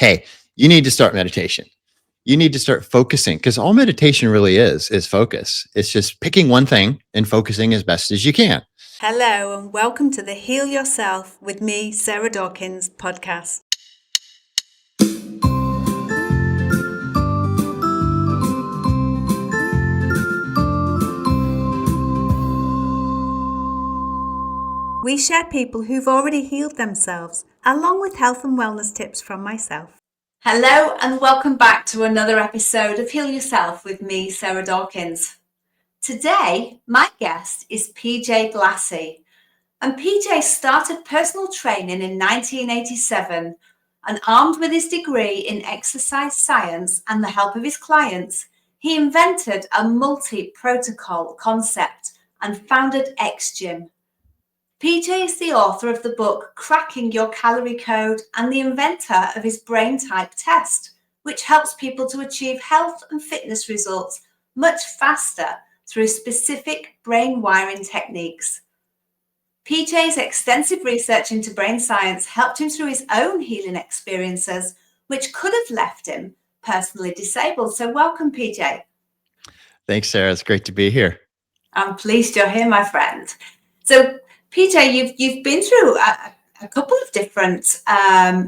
hey, you need to start meditation. You need to start focusing, because all meditation really is focus. It's just picking one thing and focusing as best as you can. Hello and welcome to the Heal Yourself with me, Sarah Dawkins podcast. We share people who've already healed themselves, along with health and wellness tips from myself. Hello and welcome back to another episode of Heal Yourself with me, Sarah Dawkins. Today, my guest is PJ Glassey. And PJ started personal training in 1987, and armed with his degree in exercise science and the help of his clients, he invented a multi-protocol concept and founded X-Gym. PJ is the author of the book Cracking Your Calorie Code and the inventor of his brain type test, which helps people to achieve health and fitness results much faster through specific brain wiring techniques. PJ's extensive research into brain science helped him through his own healing experiences, which could have left him personally disabled. So welcome, PJ. Thanks, Sarah. It's great to be here. I'm pleased you're here, my friend. So, PJ, you've been through a couple of different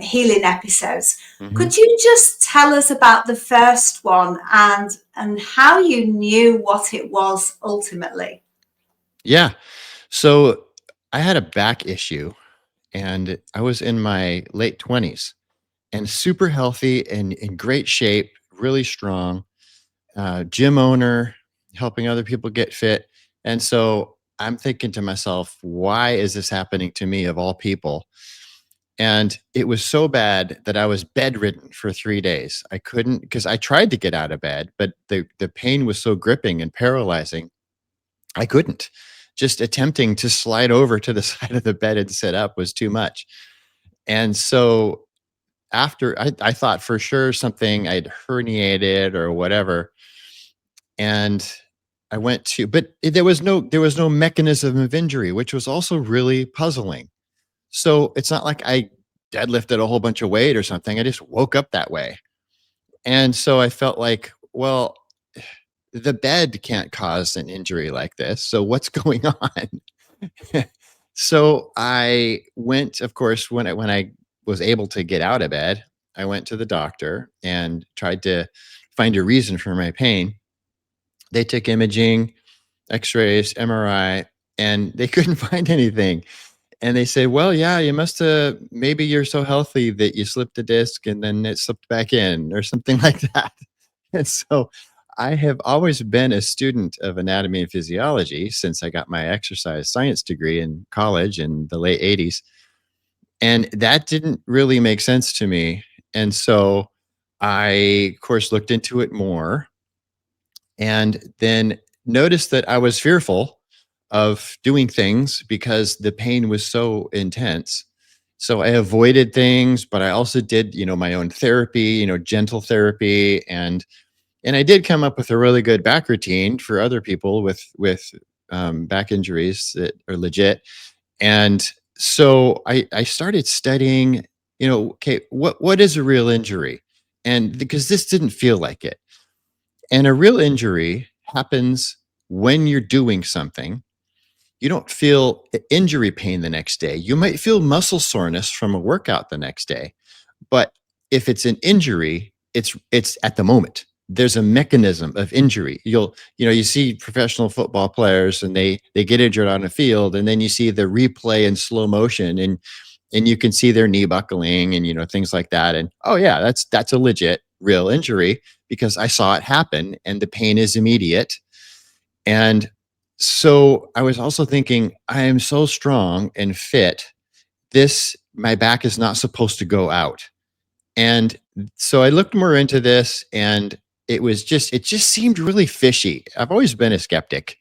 healing episodes. Mm-hmm. Could you just tell us about the first one and how you knew what it was ultimately? Yeah. So I had a back issue, and I was in my late 20s and super healthy and in great shape, really strong, gym owner, helping other people get fit. And so I'm thinking to myself, why is this happening to me of all people? And it was so bad that I was bedridden for 3 days. I couldn't, because I tried to get out of bed, but the pain was so gripping and paralyzing, I couldn't. Just attempting to slide over to the side of the bed and sit up was too much. And so after I thought for sure something I'd herniated or whatever. And I went to, but there was no mechanism of injury, which was also really puzzling. So it's not like I deadlifted a whole bunch of weight or something. I just woke up that way. And so I felt like, well, the bed can't cause an injury like this. So what's going on? So I went, of course, when I was able to get out of bed, I went to the doctor and tried to find a reason for my pain. They took imaging, x-rays, MRI, and they couldn't find anything. And they say, well, yeah, you must have, maybe you're so healthy that you slipped a disc and then it slipped back in or something like that. And so I have always been a student of anatomy and physiology since I got my exercise science degree in college in the late 80s. And that didn't really make sense to me. And so I, of course, looked into it more and then noticed that I was fearful of doing things because the pain was so intense. So I avoided things, but I also did, my own therapy, gentle therapy, and I did come up with a really good back routine for other people with back injuries that are legit. And so I started studying, okay, what is a real injury? And because this didn't feel like it. And a real injury happens when you're doing something. You don't feel injury pain the next day. You might feel muscle soreness from a workout the next day. But if it's an injury, it's at the moment. There's a mechanism of injury. You see professional football players and they get injured on a field, and then you see the replay in slow motion and you can see their knee buckling and things like that. And oh yeah, that's a legit real injury because I saw it happen and the pain is immediate. And so I was also thinking, I am so strong and fit. My back is not supposed to go out. And so I looked more into this, and it just seemed really fishy. I've always been a skeptic.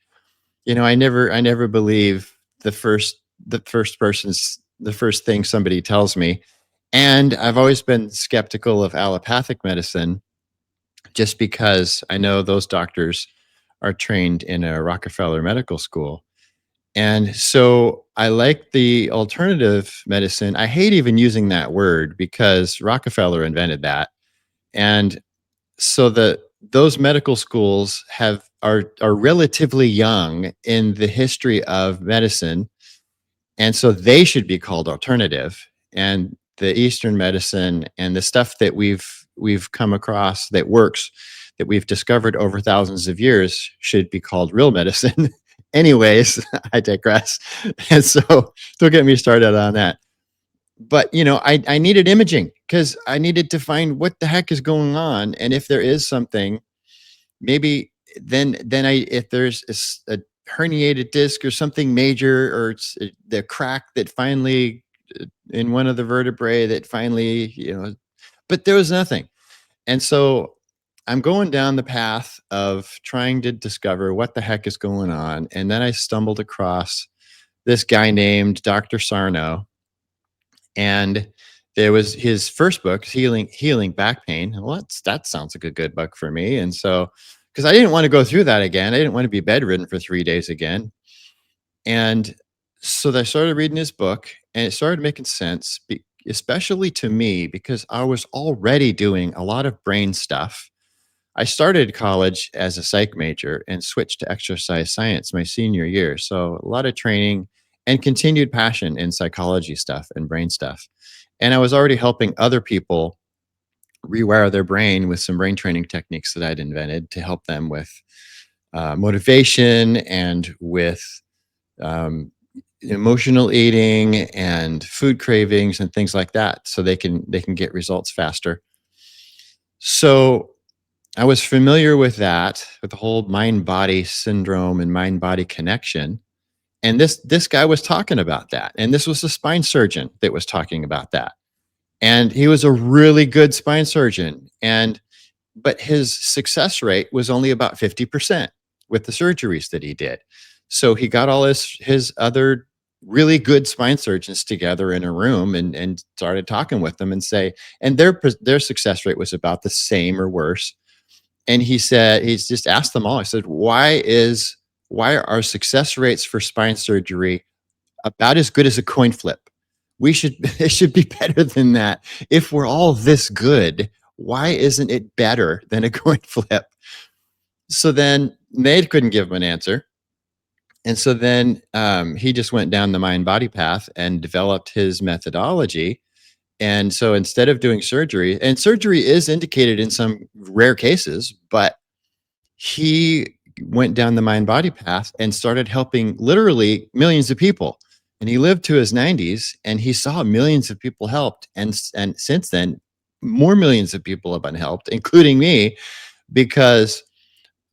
I never believe the first thing somebody tells me. And I've always been skeptical of allopathic medicine just because I know those doctors are trained in a Rockefeller medical school. And so I like the alternative medicine. I hate even using that word because Rockefeller invented that. And so those medical schools are relatively young in the history of medicine, and so they should be called alternative. And the Eastern medicine and the stuff that we've come across that works, that we've discovered over thousands of years, should be called real medicine. Anyways, I digress. And so don't get me started on that. But I needed imaging because I needed to find what the heck is going on, and if there is something, maybe then I if there's a herniated disc or something major, or it's the crack that finally in one of the vertebrae that finally, but there was nothing. And so I'm going down the path of trying to discover what the heck is going on. And then I stumbled across this guy named Dr. Sarno, and there was his first book, Healing Back Pain. Well, that sounds like a good book for me. And so, because I didn't want to go through that again, I didn't want to be bedridden for 3 days again. And so I started reading his book, and it started making sense, especially to me, because I was already doing a lot of brain stuff. I started college as a psych major and switched to exercise science my senior year. So a lot of training and continued passion in psychology stuff and brain stuff. And I was already helping other people rewire their brain with some brain training techniques that I'd invented to help them with motivation and with um, emotional eating and food cravings and things like that, so they can get results faster. So I was familiar with that, with the whole mind body syndrome and mind body connection. And this guy was talking about that. And this was a spine surgeon that was talking about that. And he was a really good spine surgeon. But his success rate was only about 50% with the surgeries that he did. So he got all his other really good spine surgeons together in a room and started talking with them, and their success rate was about the same or worse. And he's just asked them all. I said, why are our success rates for spine surgery about as good as a coin flip? It should be better than that. If we're all this good, why isn't it better than a coin flip? So then they couldn't give him an answer. And so then he just went down the mind body path and developed his methodology. And so instead of doing surgery, and surgery is indicated in some rare cases, but he went down the mind body path and started helping literally millions of people. And he lived to his 90s, and he saw millions of people helped. And since then, more millions of people have been helped, including me, because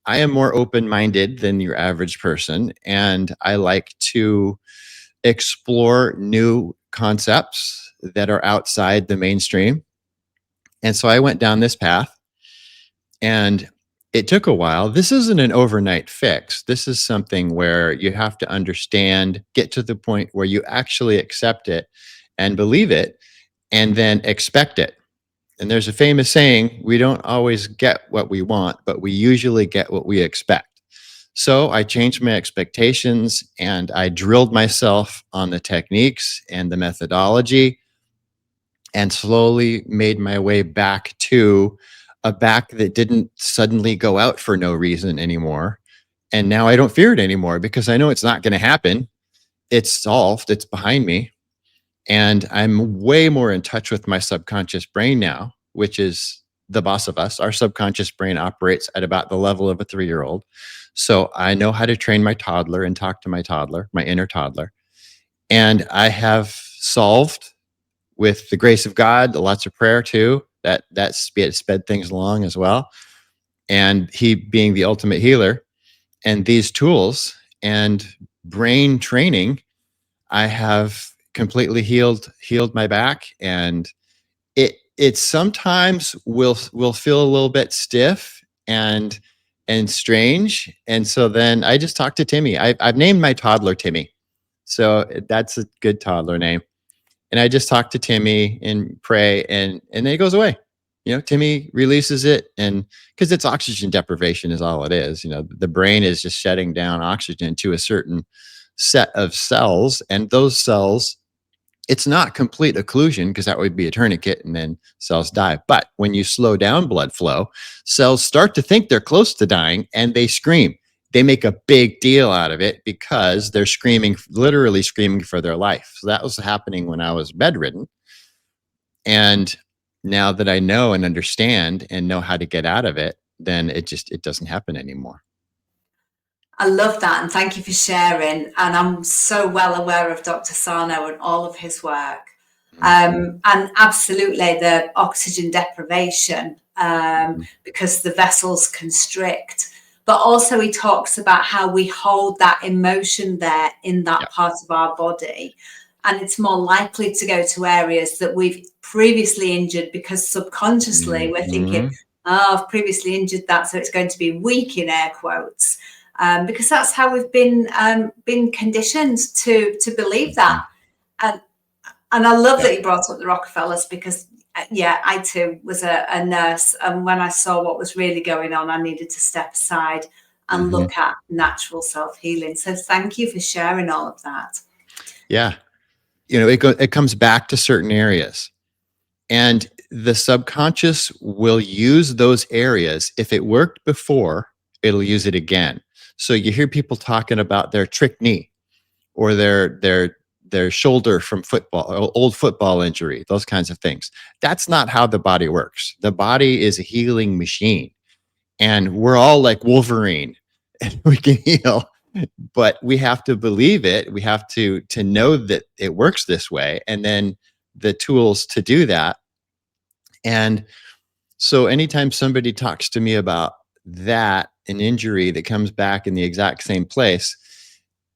I am more open minded than your average person. And I like to explore new concepts that are outside the mainstream. And so I went down this path, and it took a while. This isn't an overnight fix. This is something where you have to understand, get to the point where you actually accept it and believe it, and then expect it. And there's a famous saying, we don't always get what we want, but we usually get what we expect. So I changed my expectations, and I drilled myself on the techniques and the methodology, and slowly made my way back to a back that didn't suddenly go out for no reason anymore. And now I don't fear it anymore because I know it's not going to happen. It's solved, it's behind me. And I'm way more in touch with my subconscious brain now, which is the boss of us. Our subconscious brain operates at about the level of a 3-year-old. So I know how to train my toddler and talk to my toddler, my inner toddler. And I have solved, with the grace of God, lots of prayer too, that sped things along as well. And he being the ultimate healer, and these tools and brain training, I have completely healed my back. And it sometimes will feel a little bit stiff and strange. And so then I just talked to Timmy. I've named my toddler Timmy. So that's a good toddler name. And I just talk to Timmy and pray, and then it goes away. Timmy releases it, and because it's oxygen deprivation is all it is. The brain is just shutting down oxygen to a certain set of cells, and those cells, it's not complete occlusion because that would be a tourniquet and then cells die. But when you slow down blood flow, cells start to think they're close to dying and they scream. They make a big deal out of it because they're screaming, literally screaming for their life. So that was happening when I was bedridden. And now that I know and understand and know how to get out of it, then it doesn't happen anymore. I love that, and thank you for sharing. And I'm so well aware of Dr. Sarno and all of his work. And absolutely the oxygen deprivation, because the vessels constrict. But also he talks about how we hold that emotion there in that part of our body. And it's more likely to go to areas that we've previously injured, because subconsciously we're thinking, oh, I've previously injured that, so it's going to be weak, in air quotes. Because that's how we've been conditioned to believe that. And I love that you brought up the Rockefellers, because I too was a nurse, and when I saw what was really going on, I needed to step aside and look at natural self-healing. So thank you for sharing all of that. Yeah. It comes back to certain areas, and the subconscious will use those areas. If it worked before, it'll use it again. So you hear people talking about their trick knee or their shoulder from football, or old football injury, those kinds of things. That's not how the body works. The body is a healing machine, and we're all like Wolverine and we can heal, but we have to believe it. We have to know that it works this way, and then the tools to do that. And so anytime somebody talks to me about that, an injury that comes back in the exact same place,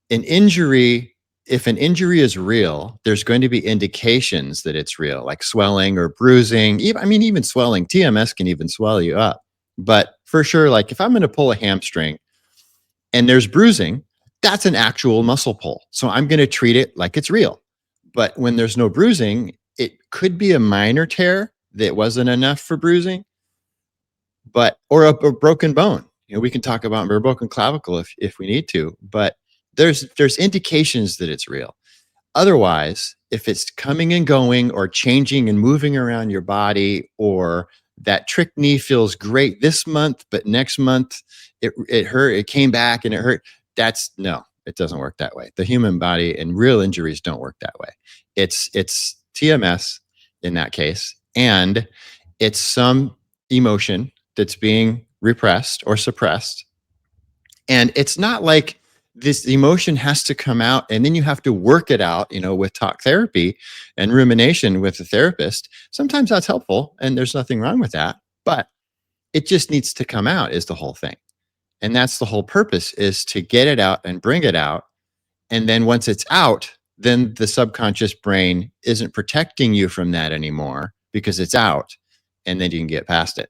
an injury, if an injury is real, there's going to be indications that it's real, like swelling or bruising. Even swelling, TMS can even swell you up. But for sure, like if I'm going to pull a hamstring and there's bruising, that's an actual muscle pull. So I'm going to treat it like it's real. But when there's no bruising, it could be a minor tear that wasn't enough for bruising, or a broken bone. We can talk about a broken clavicle if we need to, but there's indications that it's real. Otherwise, if it's coming and going or changing and moving around your body, or that trick knee feels great this month, but next month it hurt, it came back and it hurt, no, it doesn't work that way. The human body and real injuries don't work that way. It's TMS in that case, and it's some emotion that's being repressed or suppressed. And it's not like this emotion has to come out and then you have to work it out, with talk therapy and rumination with a therapist. Sometimes that's helpful and there's nothing wrong with that, but it just needs to come out is the whole thing. And that's the whole purpose, is to get it out and bring it out. And then once it's out, then the subconscious brain isn't protecting you from that anymore because it's out, and then you can get past it.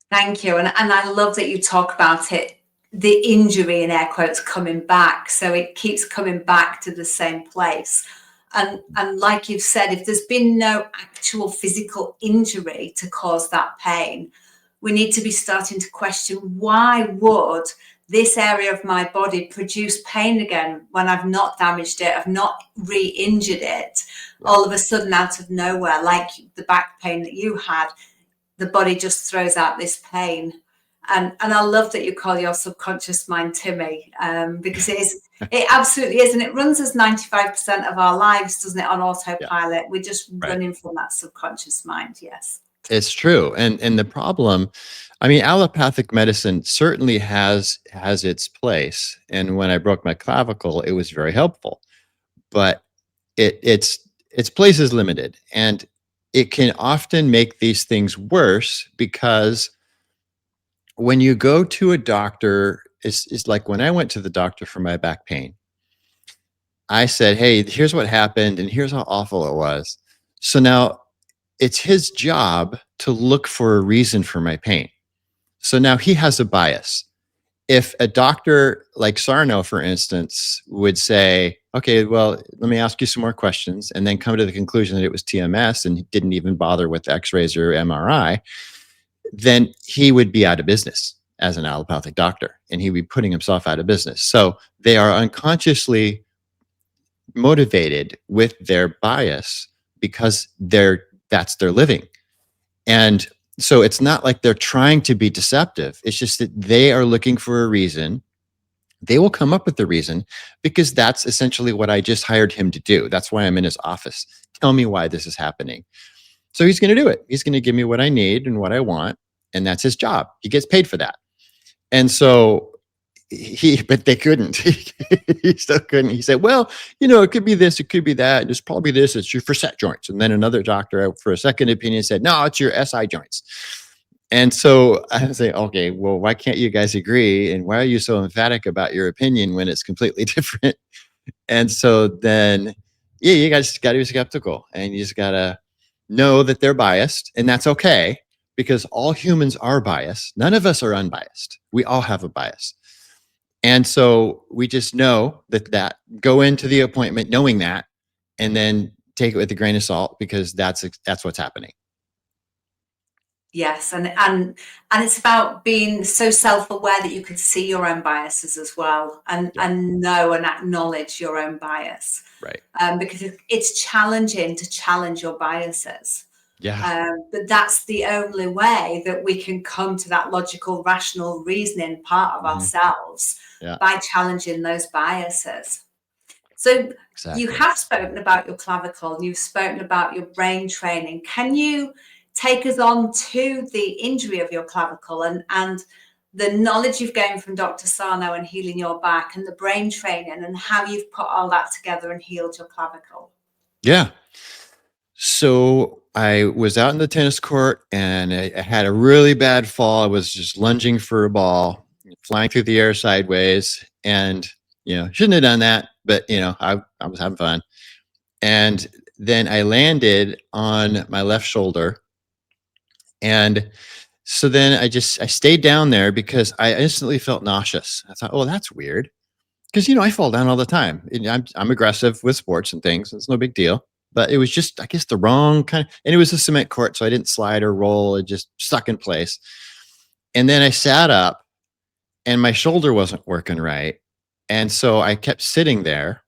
Thank you. And I love that you talk about it, the injury in air quotes coming back. So it keeps coming back to the same place. And like you've said, if there's been no actual physical injury to cause that pain, we need to be starting to question, why would this area of my body produce pain again when I've not damaged it, I've not re-injured it, all of a sudden out of nowhere, like the back pain that you had, the body just throws out this pain. And I love that you call your subconscious mind Timmy, because it absolutely is. And it runs as 95% of our lives, doesn't it, on autopilot? Yeah. We're just running from that subconscious mind. Yes. It's true. And the problem, allopathic medicine certainly has its place. And when I broke my clavicle, it was very helpful. But its place is limited. And it can often make these things worse, because when you go to a doctor, it's like when I went to the doctor for my back pain, I said, hey, here's what happened and here's how awful it was. So now it's his job to look for a reason for my pain. So now he has a bias. If a doctor like Sarno, for instance, would say, okay, well, let me ask you some more questions, and then come to the conclusion that it was TMS and he didn't even bother with x-rays or MRI, then he would be out of business as an allopathic doctor, and he'd be putting himself out of business. So they are unconsciously motivated with their bias because that's their living. And so it's not like they're trying to be deceptive. It's just that they are looking for a reason. They will come up with the reason because that's essentially what I just hired him to do. That's why I'm in his office. Tell me why this is happening. So he's going to do it. He's going to give me what I need and what I want. And that's his job. He gets paid for that. And so but they couldn't. He still couldn't. He said, well, it could be this, it could be that. It's probably this, it's your facet joints. And then another doctor for a second opinion said, no, it's your SI joints. And so I say, okay, well, why can't you guys agree? And why are you so emphatic about your opinion when it's completely different? And so then, yeah, you guys got to be skeptical, and you just got to know that they're biased, and that's okay, because all humans are biased. None of us are unbiased. We all have a bias. And so we just know that go into the appointment knowing that, and then take it with a grain of salt, because that's what's happening. Yes, and it's about being so self-aware that you can see your own biases as well, and know and acknowledge your own bias. Right. Because it's challenging to challenge your biases. Yeah. But that's the only way that we can come to that logical, rational reasoning part of ourselves, by challenging those biases. So exactly. You have spoken about your clavicle, and you've spoken about your brain training. Can you take us on to the injury of your clavicle and the knowledge you've gained from Dr. Sarno and healing your back, and the brain training, and how you've put all that together and healed your clavicle? Yeah. So I was out in the tennis court, and I had a really bad fall. I was just lunging for a ball, flying through the air sideways, and shouldn't have done that, but I was having fun. And then I landed on my left shoulder, and so then I stayed down there because I instantly felt nauseous. I thought, oh, that's weird, because I fall down all the time. I'm aggressive with sports and things. It's no big deal. But it was just, I guess, the wrong kind of, and it was a cement court, so I didn't slide or roll. It just stuck in place. And then I sat up, and my shoulder wasn't working right. And so I kept sitting there.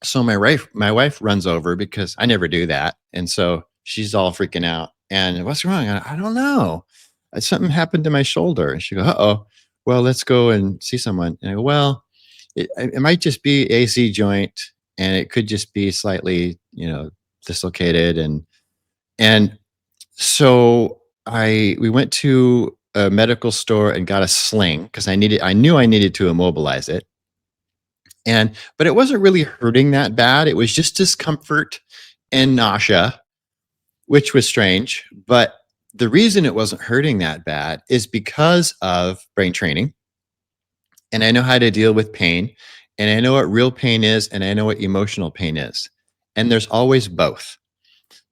So my wife runs over, because I never do that. And so she's all freaking out. And what's wrong? I don't know. Something happened to my shoulder. And she goes, uh-oh, well, let's go and see someone. And I go, well, it might just be AC joint, and it could just be slightly, dislocated. And so we went to a medical store and got a sling, because I knew I needed to immobilize it. But it wasn't really hurting that bad. It was just discomfort and nausea, which was strange. But the reason it wasn't hurting that bad is because of brain training. And I know how to deal with pain, and I know what real pain is, and I know what emotional pain is. And there's always both.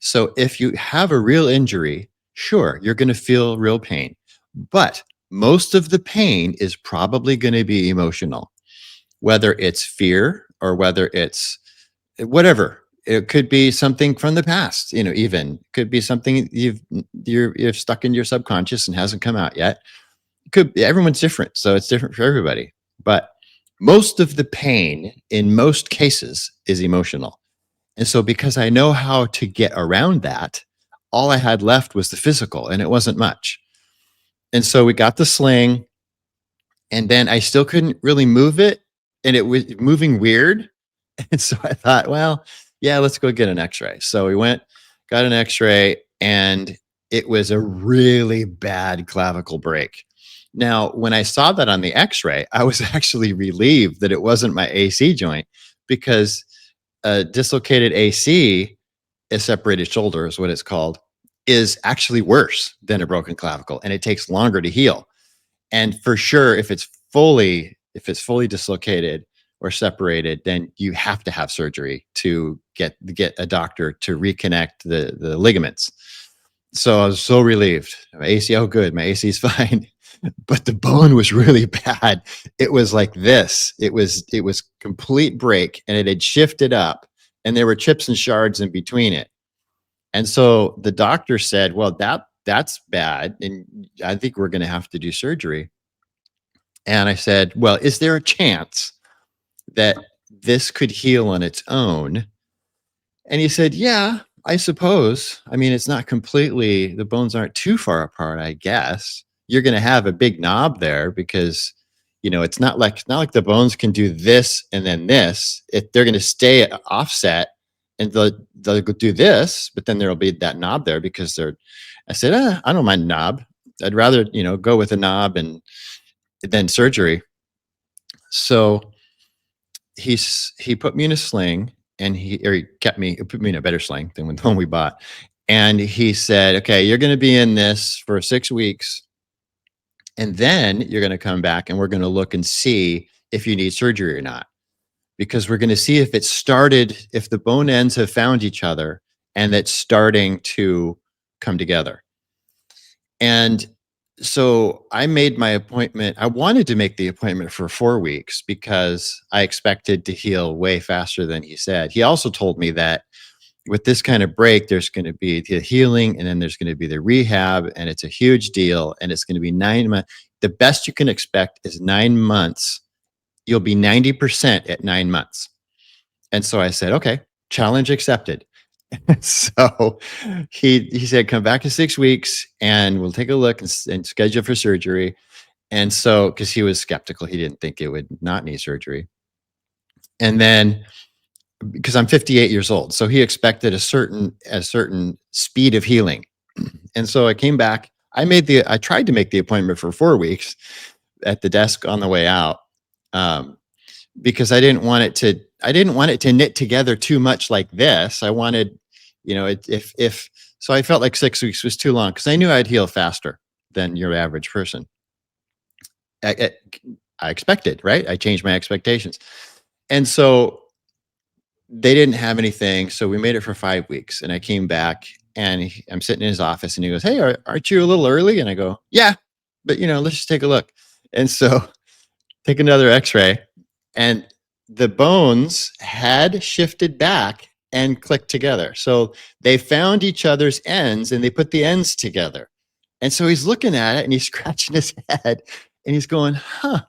So if you have a real injury, sure, you're going to feel real pain, but most of the pain is probably going to be emotional, whether it's fear or whether it's whatever. It could be something from the past, even could be something you've stuck in your subconscious and hasn't come out yet. Everyone's different, so it's different for everybody. But most of the pain in most cases is emotional. And so because I know how to get around that, all I had left was the physical, and it wasn't much. And so we got the sling, and then I still couldn't really move it, and it was moving weird. And so I thought, well, yeah, let's go get an x-ray. So we went, got an x-ray, and it was a really bad clavicle break. Now, when I saw that on the x-ray, I was actually relieved that it wasn't my AC joint, because a dislocated AC, a separated shoulder is what it's called, is actually worse than a broken clavicle, and it takes longer to heal. And for sure, if it's fully dislocated or separated, then you have to have surgery to get a doctor to reconnect the ligaments. So I was so relieved. My AC, oh good, my AC is fine. But the bone was really bad. It was like this. It was complete break, and it had shifted up, and there were chips and shards in between it. And so the doctor said, well, that's bad, and I think we're going to have to do surgery. And I said, well, is there a chance that this could heal on its own? And he said, yeah, I suppose. I mean, it's not completely, the bones aren't too far apart, I guess. You're going to have a big knob there because, it's not like the bones can do this and then this. They're going to stay offset and they'll do this, but then there'll be that knob there because I said, I don't mind knob. I'd rather, go with a knob and then surgery. So he put me in a sling and he put me in a better sling than the one we bought. And he said, okay, you're going to be in this for 6 weeks. And then you're going to come back and we're going to look and see if you need surgery or not, because we're going to see if the bone ends have found each other and it's starting to come together. And so I made my appointment. I wanted to make the appointment for 4 weeks because I expected to heal way faster than he said. He also told me that with this kind of break, there's going to be the healing and then there's going to be the rehab, and it's a huge deal. And it's going to be 9 months. The best you can expect is 9 months. You'll be 90% at 9 months. And so I said, okay, challenge accepted. So he said, come back in 6 weeks and we'll take a look and schedule for surgery. And so, because he was skeptical, he didn't think it would not need surgery. And then, because I'm 58 years old, so he expected a certain speed of healing. And so I came back. I tried to make the appointment for 4 weeks at the desk on the way out, because I didn't want it to knit together too much like this. I wanted, so I felt like 6 weeks was too long because I knew I'd heal faster than your average person. I expected, right? I changed my expectations. And so they didn't have anything. So we made it for 5 weeks and I came back and I'm sitting in his office and he goes, hey, aren't you a little early? And I go, yeah, but let's just take a look. And so take another x-ray, and the bones had shifted back and clicked together. So they found each other's ends and they put the ends together. And so he's looking at it and he's scratching his head and he's going, huh.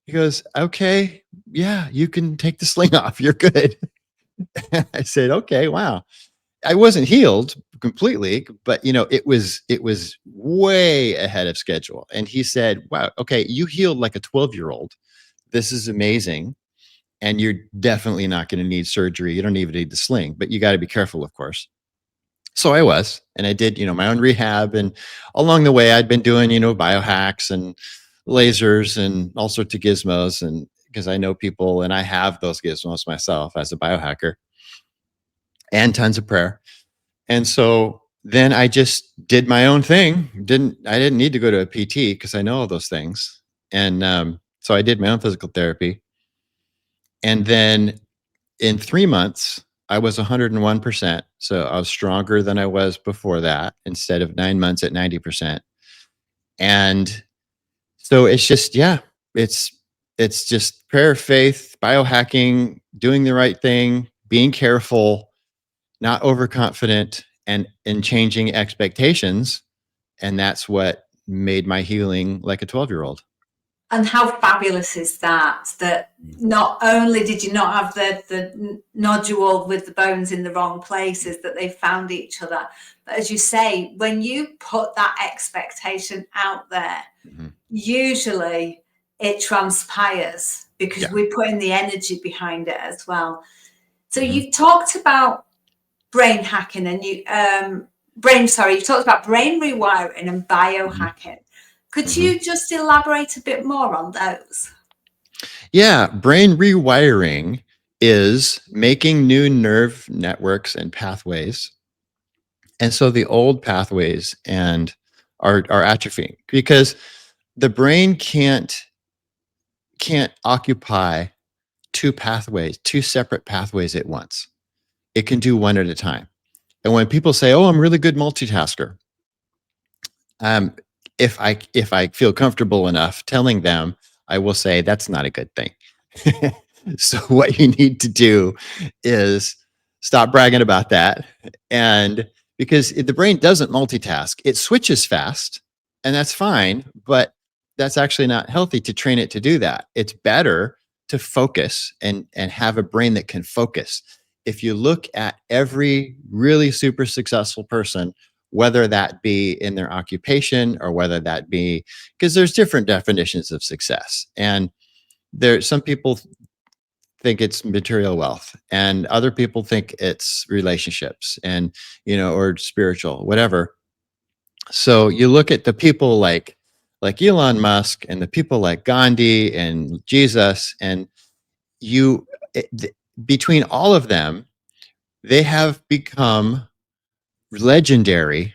He goes, okay, yeah, you can take the sling off. You're good. I said, okay, wow. I wasn't healed completely, but it was way ahead of schedule. And he said, wow, okay, you healed like a 12-year-old. This is amazing. And you're definitely not going to need surgery. You don't even need the sling, but you got to be careful, of course. So I was, and I did, my own rehab. And along the way, I'd been doing, biohacks and lasers and all sorts of gizmos. And because I know people and I have those gizmos myself as a biohacker, and tons of prayer. And so then I just did my own thing. I didn't need to go to a PT because I know all those things. And so I did my own physical therapy. And then in 3 months, I was 101%. So I was stronger than I was before that, instead of 9 months at 90%. And so it's just, yeah, it's just prayer, faith, biohacking, doing the right thing, being careful, not overconfident, and changing expectations. And that's what made my healing like a 12-year-old. And how fabulous is that? That not only did you not have the nodule with the bones in the wrong places, that they found each other, but as you say, when you put that expectation out there, usually it transpires because we're putting the energy behind it as well. So you've talked about brain hacking and you talked about brain rewiring and biohacking. Could you just elaborate a bit more on those? Yeah, brain rewiring is making new nerve networks and pathways. And so the old pathways are atrophying because the brain can't occupy two separate pathways at once. It can do one at a time. And when people say, "Oh, I'm a really good multitasker," if I feel comfortable enough telling them, I will say that's not a good thing. So what you need to do is stop bragging about that. And because the brain doesn't multitask, it switches fast, and that's fine. But that's actually not healthy to train it to do that. It's better to focus and have a brain that can focus. If you look at every really super successful person, whether that be in their occupation or whether that be, because there's different definitions of success. And some people think it's material wealth and other people think it's relationships and, or spiritual, whatever. So you look at the people like Elon Musk and the people like Gandhi and Jesus, and you it, th- between all of them, they have become legendary,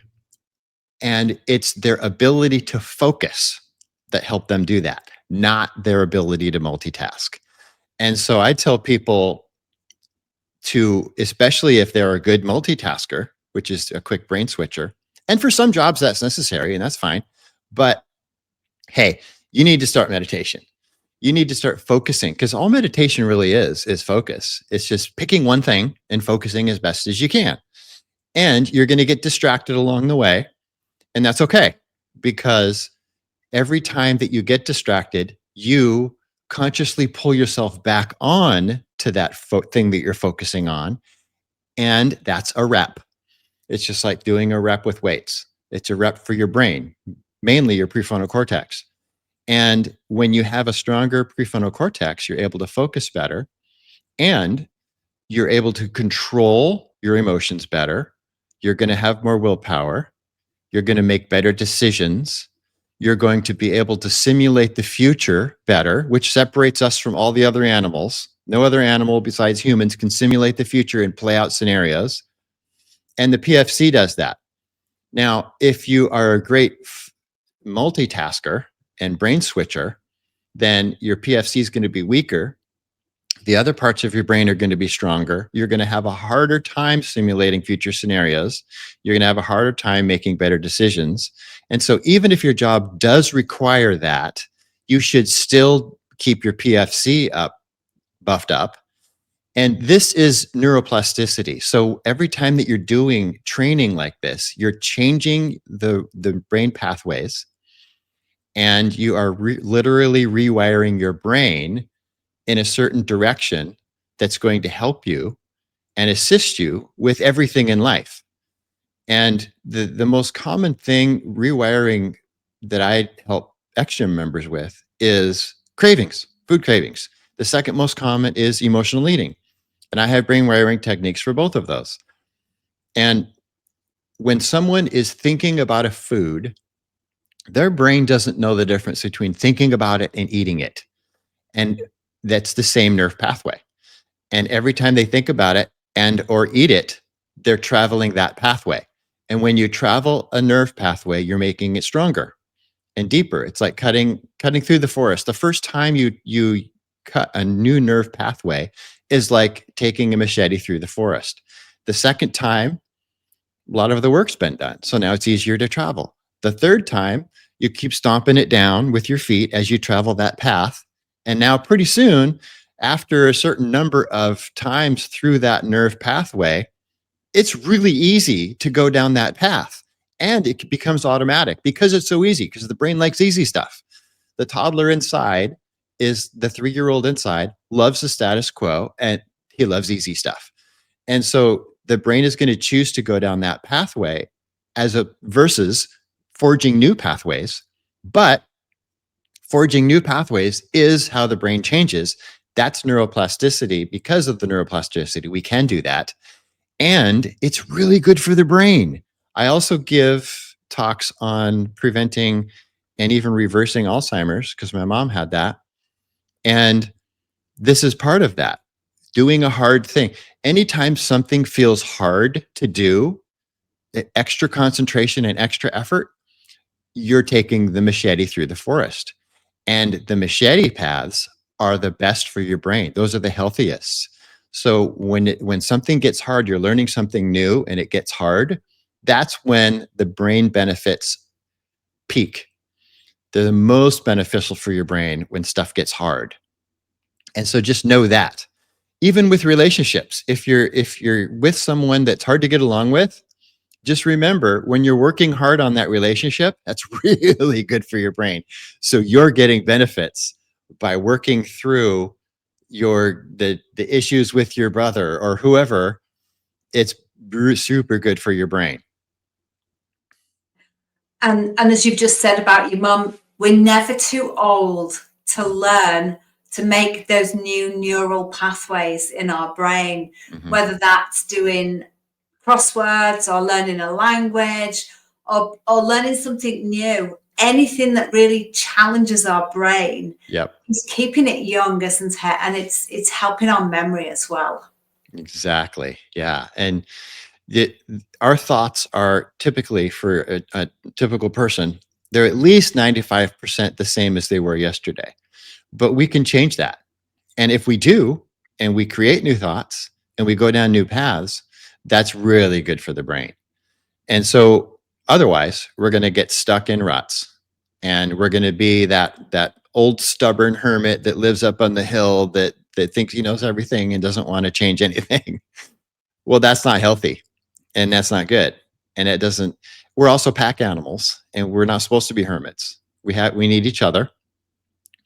and it's their ability to focus that helped them do that, not their ability to multitask. And so I tell people to, especially if they're a good multitasker, which is a quick brain switcher, and for some jobs that's necessary and that's fine, but hey, you need to start meditation. You need to start focusing, because all meditation really is focus. It's just picking one thing and focusing as best as you can. And you're going to get distracted along the way, and that's okay, because every time that you get distracted, you consciously pull yourself back on to that thing that you're focusing on, and that's a rep. It's just like doing a rep with weights. It's a rep for your brain, mainly your prefrontal cortex. And when you have a stronger prefrontal cortex, you're able to focus better, and you're able to control your emotions better. You're going to have more willpower. You're going to make better decisions. You're going to be able to simulate the future better, which separates us from all the other animals. No other animal besides humans can simulate the future and play out scenarios. And the PFC does that. Now, if you are a great multitasker and brain switcher, then your PFC is going to be weaker. The other parts of your brain are going to be stronger. You're going to have a harder time simulating future scenarios. You're going to have a harder time making better decisions. And so even if your job does require that, you should still keep your PFC buffed up. And this is neuroplasticity. So every time that you're doing training like this, you're changing the brain pathways, and you are literally rewiring your brain in a certain direction that's going to help you and assist you with everything in life. And the most common thing rewiring that I help extra members with is cravings, food cravings. The second most common is emotional eating. And I have brain wiring techniques for both of those. And when someone is thinking about a food, their brain doesn't know the difference between thinking about it and eating it. And that's the same nerve pathway. And every time they think about it and or eat it, they're traveling that pathway. And when you travel a nerve pathway, you're making it stronger and deeper. It's like cutting through the forest. The first time you cut a new nerve pathway is like taking a machete through the forest. The second time, a lot of the work's been done. So now it's easier to travel. The third time, you keep stomping it down with your feet as you travel that path. And now pretty soon, after a certain number of times through that nerve pathway, it's really easy to go down that path. And it becomes automatic because it's so easy, because the brain likes easy stuff. The toddler inside is the 3-year-old inside, loves the status quo, and he loves easy stuff. And so the brain is going to choose to go down that pathway versus forging new pathways. But forging new pathways is how the brain changes. That's neuroplasticity. Because of the neuroplasticity, we can do that. And it's really good for the brain. I also give talks on preventing and even reversing Alzheimer's, because my mom had that. And this is part of that. Doing a hard thing. Anytime something feels hard to do, extra concentration and extra effort, you're taking the machete through the forest. And the machete paths are the best for your brain. Those are the healthiest. So when something gets hard, you're learning something new and it gets hard, that's when the brain benefits peak. They're the most beneficial for your brain when stuff gets hard. And so just know that. Even with relationships, if you're with someone that's hard to get along with, just remember when you're working hard on that relationship, that's really good for your brain. So you're getting benefits by working through the issues with your brother or whoever. It's super good for your brain. And as you've just said about your mum, we're never too old to learn to make those new neural pathways in our brain, whether that's doing crosswords or learning a language or learning something new. Anything that really challenges our brain Yep. is keeping it young, isn't it? And it's helping our memory as well. Exactly. Yeah. And our thoughts are typically for a typical person, they're at least 95% the same as they were yesterday. But we can change that. And if we do, and we create new thoughts and we go down new paths, that's really good for the brain. And so otherwise, we're going to get stuck in ruts and we're going to be that old stubborn hermit that lives up on the hill that thinks he knows everything and doesn't want to change anything. Well, that's not healthy and that's not good. And it doesn't, we're also pack animals and we're not supposed to be hermits. We need each other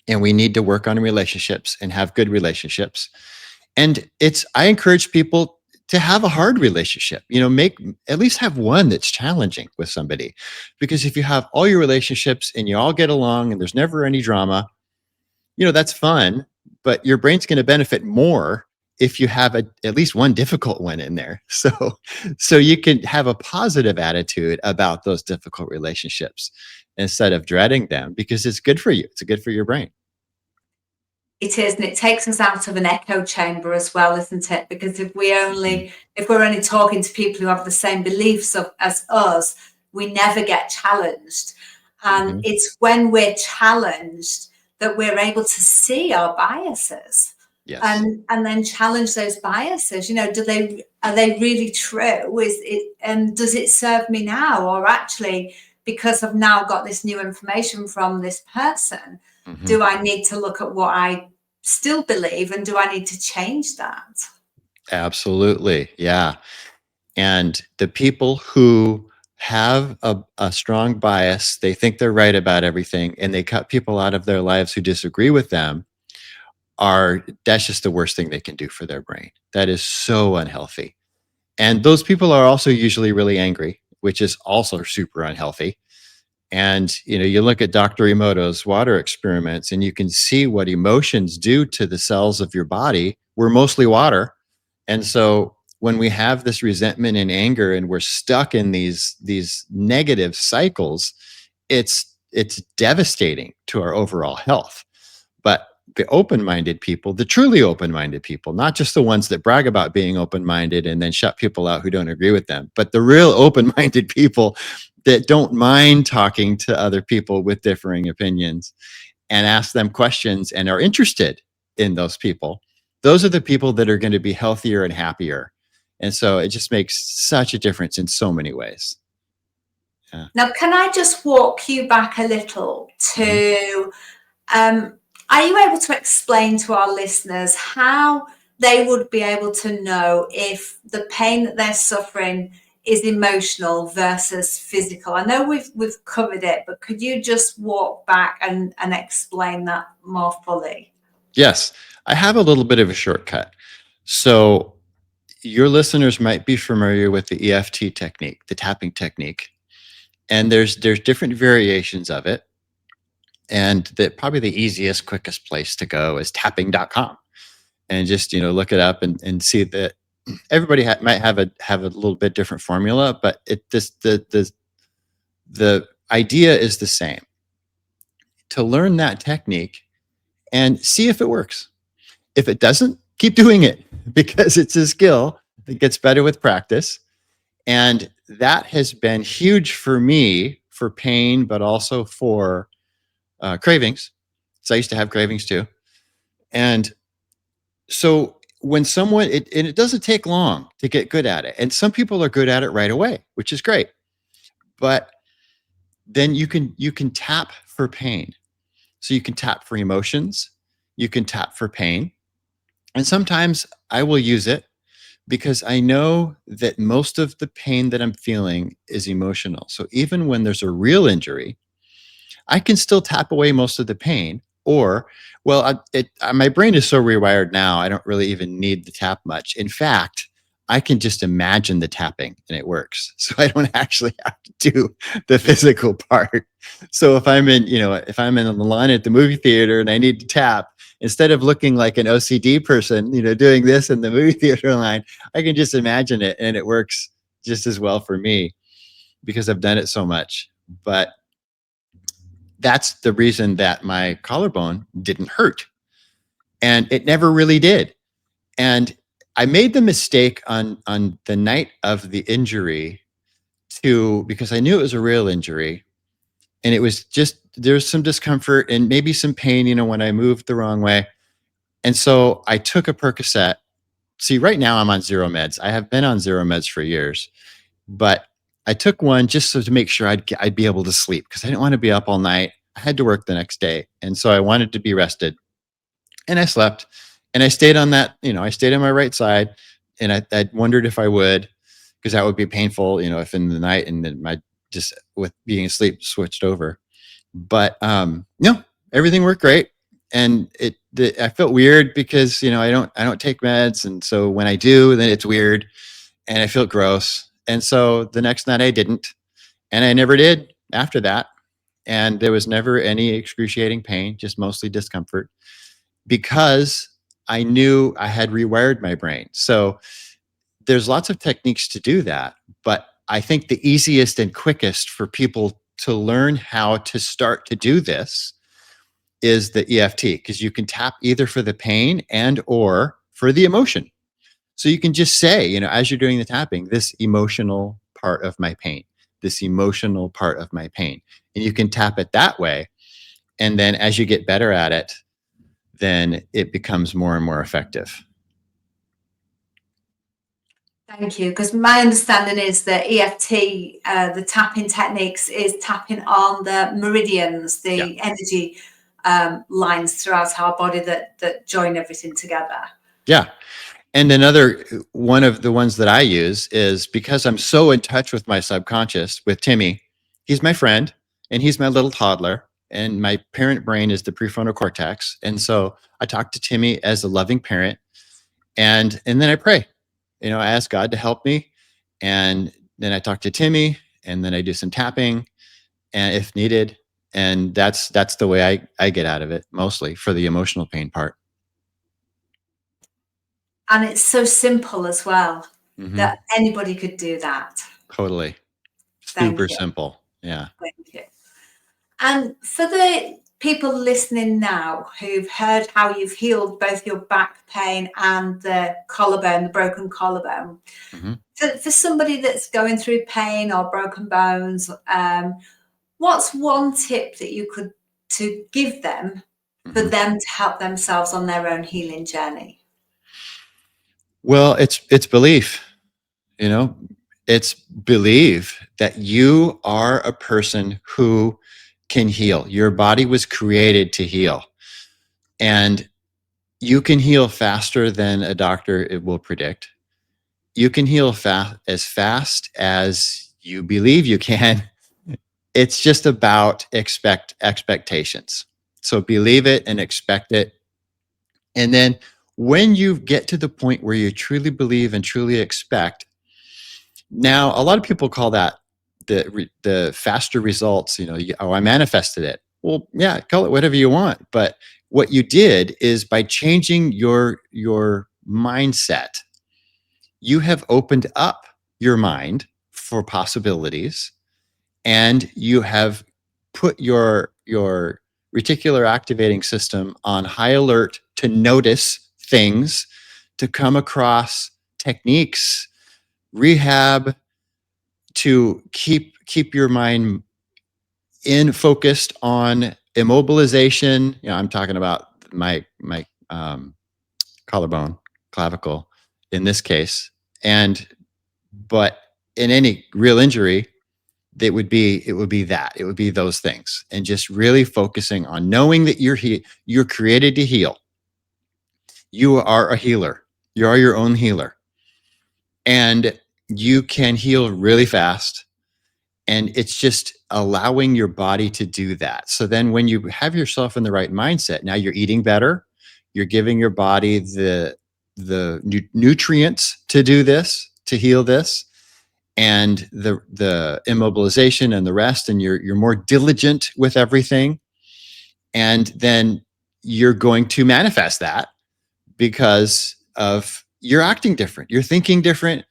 and we need to work on relationships and have good relationships. And I encourage people to have a hard relationship, make at least have one that's challenging with somebody. Because if you have all your relationships and you all get along and there's never any drama, that's fun, but your brain's going to benefit more if you have at least one difficult one in there. So you can have a positive attitude about those difficult relationships instead of dreading them because it's good for you. It's good for your brain. It is, and it takes us out of an echo chamber as well, isn't it? Because if we're only talking to people who have the same beliefs as us, we never get challenged. And it's when we're challenged that we're able to see our biases. Yes. And then challenge those biases. Are they really true? And does it serve me now? Or actually, because I've now got this new information from this person, do I need to look at what I still believe and do I need to change that? Absolutely. Yeah. And the people who have a strong bias, they think they're right about everything, and they cut people out of their lives who disagree with them, that's just the worst thing they can do for their brain. That is so unhealthy. And those people are also usually really angry, which is also super unhealthy. And you look at Dr. Emoto's water experiments and you can see what emotions do to the cells of your body. We're mostly water. And so when we have this resentment and anger and we're stuck in these negative cycles, it's devastating to our overall health. But the open-minded people, the truly open-minded people, not just the ones that brag about being open-minded and then shut people out who don't agree with them, but the real open-minded people that don't mind talking to other people with differing opinions and ask them questions and are interested in those people. Those are the people that are going to be healthier and happier. And so it just makes such a difference in so many ways. Yeah. Now, can I just walk you back a little to, are you able to explain to our listeners how they would be able to know if the pain that they're suffering is emotional versus physical? I know we've covered it, but could you just walk back and explain that more fully? Yes, I have a little bit of a shortcut. So your listeners might be familiar with the EFT technique, the tapping technique. And there's different variations of it. And probably the easiest, quickest place to go is tapping.com and just, look it up and see that everybody might have a little bit different formula, but the idea is the same. To learn that technique and see if it works. If it doesn't, keep doing it because it's a skill that gets better with practice. And that has been huge for me for pain, but also for cravings. So I used to have cravings too. And so when it doesn't take long to get good at it. And some people are good at it right away, which is great. But then you can tap for pain. So you can tap for emotions, you can tap for pain. And sometimes I will use it because I know that most of the pain that I'm feeling is emotional. So even when there's a real injury, I can still tap away most of the pain. Or, well, my brain is so rewired now, I don't really even need the tap much. In fact, I can just imagine the tapping and it works. So I don't actually have to do the physical part. So if I'm in the line at the movie theater and I need to tap, instead of looking like an OCD person, doing this in the movie theater line, I can just imagine it and it works just as well for me because I've done it so much. But that's the reason that my collarbone didn't hurt. And it never really did. And I made the mistake on the night of the injury because I knew it was a real injury. And it was just, there's some discomfort and maybe some pain, when I moved the wrong way. And so I took a Percocet. See, right now I'm on zero meds. I have been on zero meds for years, but I took one just so to make sure I'd be able to sleep because I didn't want to be up all night. I had to work the next day. And so I wanted to be rested. And I slept and I stayed on that, I stayed on my right side and I wondered if I would, because that would be painful, if in the night and then my just with being asleep switched over. But no, everything worked great. And I felt weird because, I don't take meds. And so when I do, then it's weird and I feel gross. And so the next night I didn't, and I never did after that. And there was never any excruciating pain, just mostly discomfort because I knew I had rewired my brain. So there's lots of techniques to do that. But I think the easiest and quickest for people to learn how to start to do this is the EFT, because you can tap either for the pain and or for the emotion. So you can just say, as you're doing the tapping, this emotional part of my pain, this emotional part of my pain. And you can tap it that way. And then as you get better at it, then it becomes more and more effective. Thank you. Because my understanding is that EFT, the tapping techniques, is tapping on the meridians, the energy lines throughout our body that join everything together. Yeah. And another one of the ones that I use is because I'm so in touch with my subconscious with Timmy. He's my friend and he's my little toddler. And my parent brain is the prefrontal cortex. And so I talk to Timmy as a loving parent. And then I pray. I ask God to help me. And then I talk to Timmy and then I do some tapping and if needed. And that's the way I get out of it, mostly for the emotional pain part. And it's so simple as well that anybody could do that. Totally. Super simple. Yeah. Thank you. And for the people listening now who've heard how you've healed both your back pain and the collarbone, the broken collarbone, for somebody that's going through pain or broken bones, what's one tip that you could to give them for them to help themselves on their own healing journey? Well, it's belief, it's believe that you are a person who can heal. Your body was created to heal. And you can heal faster than a doctor it will predict. You can heal as fast as you believe you can. It's just about expectations. So believe it and expect it. And then when you get to the point where you truly believe and truly expect, now a lot of people call that the faster results. I manifested it. Well, yeah, call it whatever you want. But what you did is by changing your mindset, you have opened up your mind for possibilities, and you have put your reticular activating system on high alert to notice things, to come across techniques, rehab, to keep your mind focused on immobilization. I'm talking about my collarbone, clavicle in this case. But in any real injury, it would be those things, and just really focusing on knowing that you're created to heal. You are a healer. You are your own healer. And you can heal really fast. And it's just allowing your body to do that. So then when you have yourself in the right mindset, now you're eating better, you're giving your body the nutrients to do this, to heal this, and the immobilization and the rest, and you're more diligent with everything. And then you're going to manifest that because of you're acting different, you're thinking different,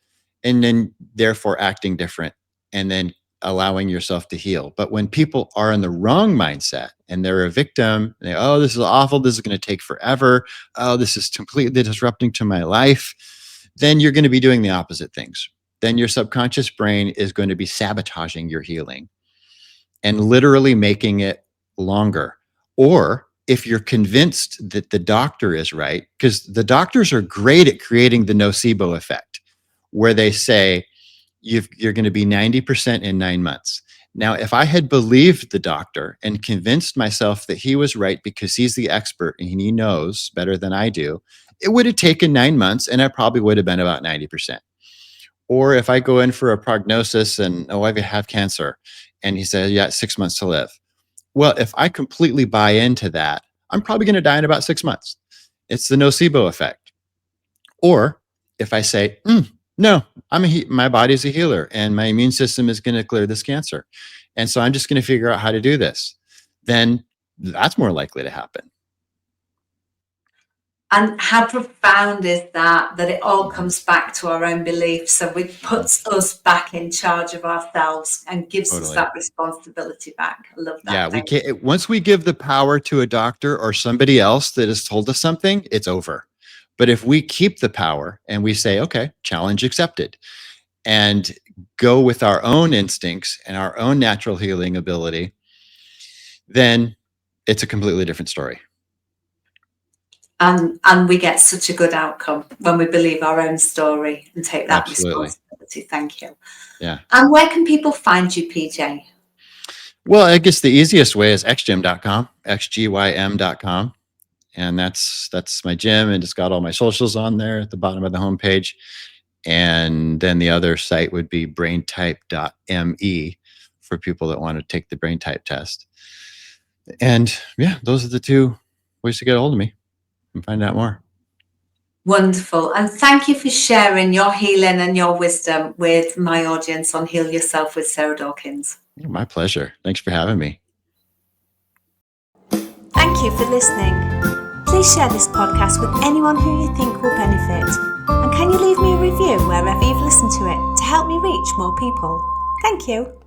and then therefore acting different, and then allowing yourself to heal. But when people are in the wrong mindset and they're a victim, and oh, this is awful, this is going to take forever, oh, this is completely disrupting to my life, then you're going to be doing the opposite things. Then your subconscious brain is going to be sabotaging your healing and literally making it longer. Or if you're convinced that the doctor is right, because the doctors are great at creating the nocebo effect, where they say you're going to be 90% in 9 months. Now, if I had believed the doctor and convinced myself that he was right because he's the expert and he knows better than I do, it would have taken 9 months and I probably would have been about 90%. Or if I go in for a prognosis and, oh, I have cancer, and he says, yeah, 6 months to live. Well, if I completely buy into that, I'm probably going to die in about 6 months. It's the nocebo effect. Or if I say, no, my body's a healer and my immune system is going to clear this cancer, and so I'm just going to figure out how to do this, then that's more likely to happen. And how profound is that it all comes back to our own beliefs. So it puts us back in charge of ourselves and gives us that responsibility back. I love that. Yeah, we can't. Once we give the power to a doctor or somebody else that has told us something, it's over. But if we keep the power and we say, okay, challenge accepted, and go with our own instincts and our own natural healing ability, then it's a completely different story. And we get such a good outcome when we believe our own story and take that responsibility. Thank you. Yeah. And where can people find you, PJ? Well, I guess the easiest way is xgym.com, xgym.com. And that's my gym, and it's got all my socials on there at the bottom of the homepage. And then the other site would be braintype.me for people that want to take the brain type test. And yeah, those are the two ways to get a hold of me and find out more. Wonderful. And thank you for sharing your healing and your wisdom with my audience on Heal Yourself with Sarah Dawkins. My pleasure. Thanks for having me. Thank you for listening. Please share this podcast with anyone who you think will benefit. And can you leave me a review wherever you've listened to it to help me reach more people? Thank you.